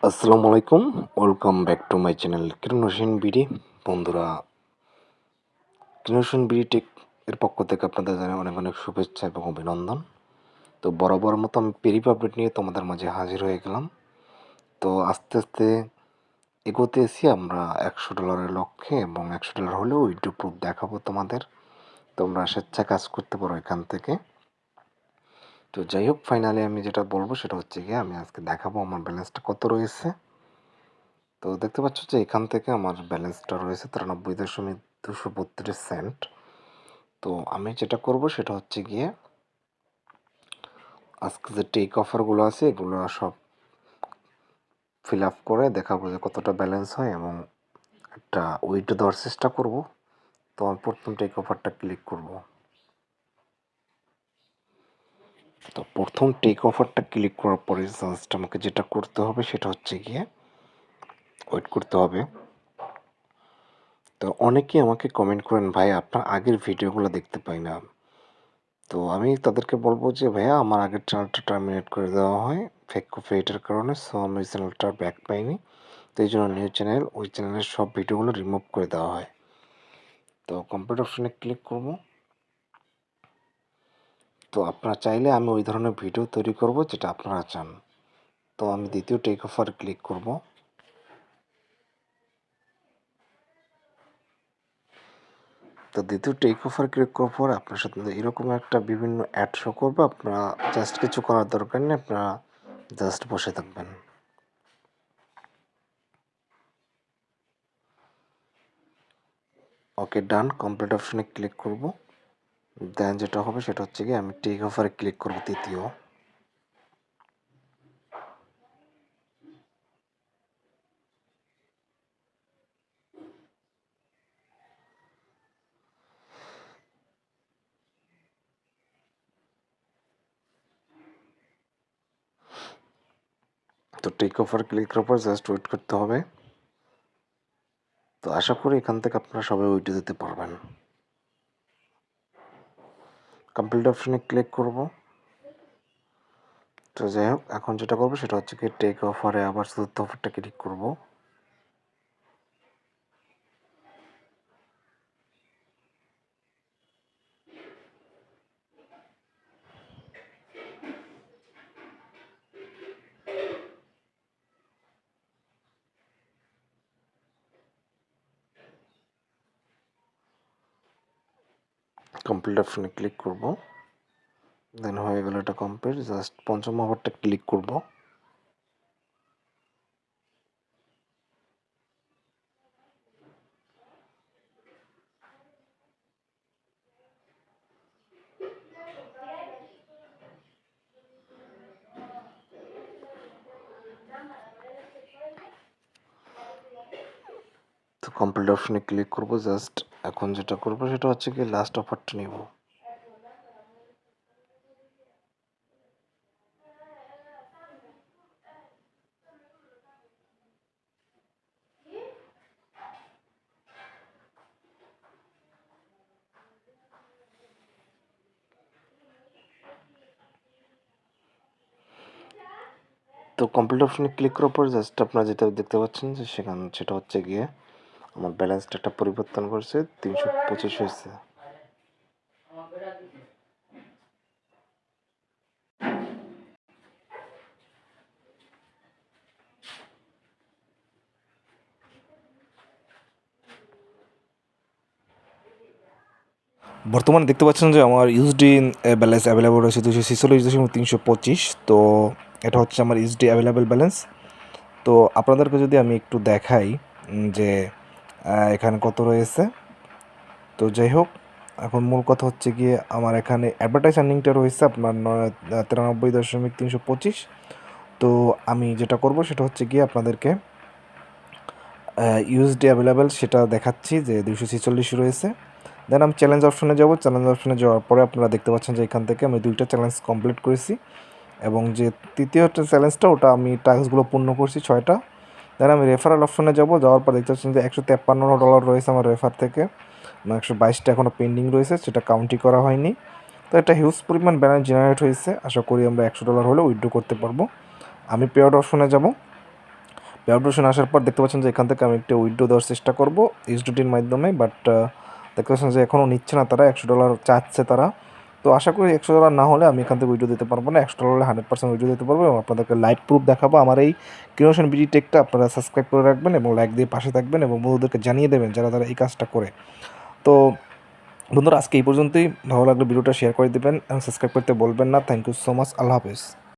আসসালামু আলাইকুম, welcome back to my channel Kiran Hossain BD. বন্ধুরা, কিরণ হোসেন বিডি টেক এর পক্ষ থেকে আপনাদের জানাই অনেক অনেক শুভেচ্ছা এবং অভিনন্দন। তো বরাবর মতো আমি পেরি আপডেট নিয়ে তোমাদের মাঝে হাজির হয়ে গেলাম। তো আস্তে আস্তে এগোতেছি আমরা $100 লক্ষ্যে, এবং $100 হলেও ইউটিউব প্রুফ দেখাবো তোমাদের। তোমরা স্বেচ্ছা কাজ করতে পারো এখান থেকে। তো যাই হোক, ফাইনালি আমি যেটা বলবো সেটা হচ্ছে গিয়ে আমি আজকে দেখাবো আমার ব্যালেন্সটা কত রয়েছে। তো দেখতে পাচ্ছ যে এখান থেকে আমার ব্যালেন্সটা রয়েছে 93.232 সেন্ট। তো আমি যেটা করব সেটা হচ্ছে গিয়ে আজকে যে টেক অফারগুলো আছে এগুলো সব ফিল আপ করে দেখাবো যে কতটা ব্যালেন্স হয়, এবং একটা উইথড্র দেওয়ার চেষ্টা করব। তো আমি প্রথম টেক অফারটা ক্লিক করব। তো প্রথম টেক অফারটা ক্লিক করার পরে জাস্ট আমাকে যেটা করতে হবে সেটা হচ্ছে গিয়ে ওয়েট করতে হবে। তো অনেকেই আমাকে কমেন্ট করেন, ভাই আপনার আগের ভিডিওগুলো দেখতে পাই না। তো আমি তাদেরকে বলবো যে ভাইয়া আমার আগের চ্যানেলটা টার্মিনেট করে দেওয়া হয় ফেক কপিরাইটের কারণে, সো আমি ওই চ্যানেলটা ব্যাক পাইনি। তো এই জন্য নিউ চ্যানেল, ওই চ্যানেলের সব ভিডিওগুলো রিমুভ করে দেওয়া হয়। তো কমপ্লিট অপশনে ক্লিক করব। তো আপনারা চাইলে আমি ওই ধরনের ভিডিও তৈরি করব যেটা আপনারা চান। তো আমি দ্বিতীয় টেক অফার ক্লিক করব। তো দ্বিতীয় টেক অফার ক্লিক করার পর আপনার সাথে এরকম একটা বিভিন্ন অ্যাড শো করবে। আপনারা জাস্ট কিছু করার দরকার নেই, আপনারা জাস্ট বসে থাকবেন। ওকে, ডান। কমপ্লিট অপশনে ক্লিক করব। দেন যেটা হবে সেটা হচ্ছে গিয়ে আমি টেক অফারে ক্লিক করব তৃতীয়। তো টেক অফার ক্লিক করার পর জাস্ট ওয়েট করতে হবে। তো আশা করি এখান থেকে আপনারা সবাই ওইটা দিতে পারবেন। কমপ্লিট অপশনে ক্লিক করব। তো যাই হোক, এখন যেটা করবো সেটা হচ্ছে কি টেক অফারে আবার চতুর্থ অফারটা ক্লিক করব। কমপ্লিট অপশনে ক্লিক করব। দেন হয়ে গেল এটা কমপ্লিট। জাস্ট পঞ্চম অফারটা ক্লিক করব। তো কমপ্লিট অপশনে ক্লিক করব। জাস্ট এখন যেটা করবো সেটা হচ্ছে কি লাস্ট অফারটা নিব। তো কমপ্লিট অপশনে ক্লিক করার পর জাস্ট আপনারা যেটা দেখতে পাচ্ছেন যে সেটা হচ্ছে গিয়ে আমার ব্যালেন্সটা একটা পরিবর্তন করছে, 325 হয়েছে। বর্তমানে দেখতে পাচ্ছেন যে আমার ইউএসডি ব্যালেন্স অ্যাভেলেবল রয়েছে 246.325। তো এটা হচ্ছে আমার ইউএসডি অ্যাভেলেবল ব্যালেন্স। তো আপনাদেরকে যদি আমি একটু দেখাই যে এখানে কত রয়েছে। তো যাই হোক, এখন মূল কথা হচ্ছে গিয়ে আমার এখানে অ্যাডভার্টাইজ আর্নিংটা রয়েছে আপনার 93.325। তো আমি যেটা করব সেটা হচ্ছে গিয়ে আপনাদেরকে ইউএসডি অ্যাভেলেবেল সেটা দেখাচ্ছি যে 246 রয়েছে। দেন আমি চ্যালেঞ্জ অপশনে যাব। চ্যালেঞ্জ অপশনে যাওয়ার পরে আপনারা দেখতে পাচ্ছেন যে এখান থেকে আমি 2টা চ্যালেঞ্জ কমপ্লিট করেছি, এবং যে তৃতীয় চ্যালেঞ্জটা ওটা আমি টাস্কগুলো পূর্ণ করছি 6টা। দেন আমি রেফারেল অপশনে যাব। যাওয়ার পর দেখতে পাচ্ছেন যে $153 রয়েছে আমার রেফার থেকে, 122টা এখনও পেন্ডিং রয়েছে, সেটা কাউন্টই করা হয়নি। তো একটা হিউজ পরিমাণ ব্যালেন্স জেনারেট হয়েছে। আশা করি আমরা $100 হলে উইথড্র করতে পারবো। আমি পে আউট অপশনে যাব। ভ্যালিডেশন আসার পর দেখতে পাচ্ছেন যে এখান থেকে আমি একটা উইথড্র দেওয়ার চেষ্টা করব ইউএসডিটির মাধ্যমে, বাট দেখতে পাচ্ছেন যে এখনও নিচ্ছে না তারা, $100 চাচ্ছে তারা। তো আশা করি $100 না হলে আমি এখান থেকে উইথড্র দিতে পারবো না, $100 হলে 100% উইথড্র দিতে পারবো এবং আপনাদেরকে লাইভ প্রুফ দেখাবো। আমার এই ক্রিয়েশন বিডি টেকটা আপনারা সাবস্ক্রাইব করে রাখবেন এবং লাইক দিয়ে পাশে থাকবেন এবং বন্ধুদেরকে জানিয়ে দেবেন যারা যারা এই কাজটা করে। তো বন্ধুরা আজকে এই পর্যন্তই, ভালো লাগলে ভিডিওটা শেয়ার করে দেবেন এবং সাবস্ক্রাইব করতে বলবেন না। থ্যাংক ইউ সো মাচ, আল্লাহ হাফেজ।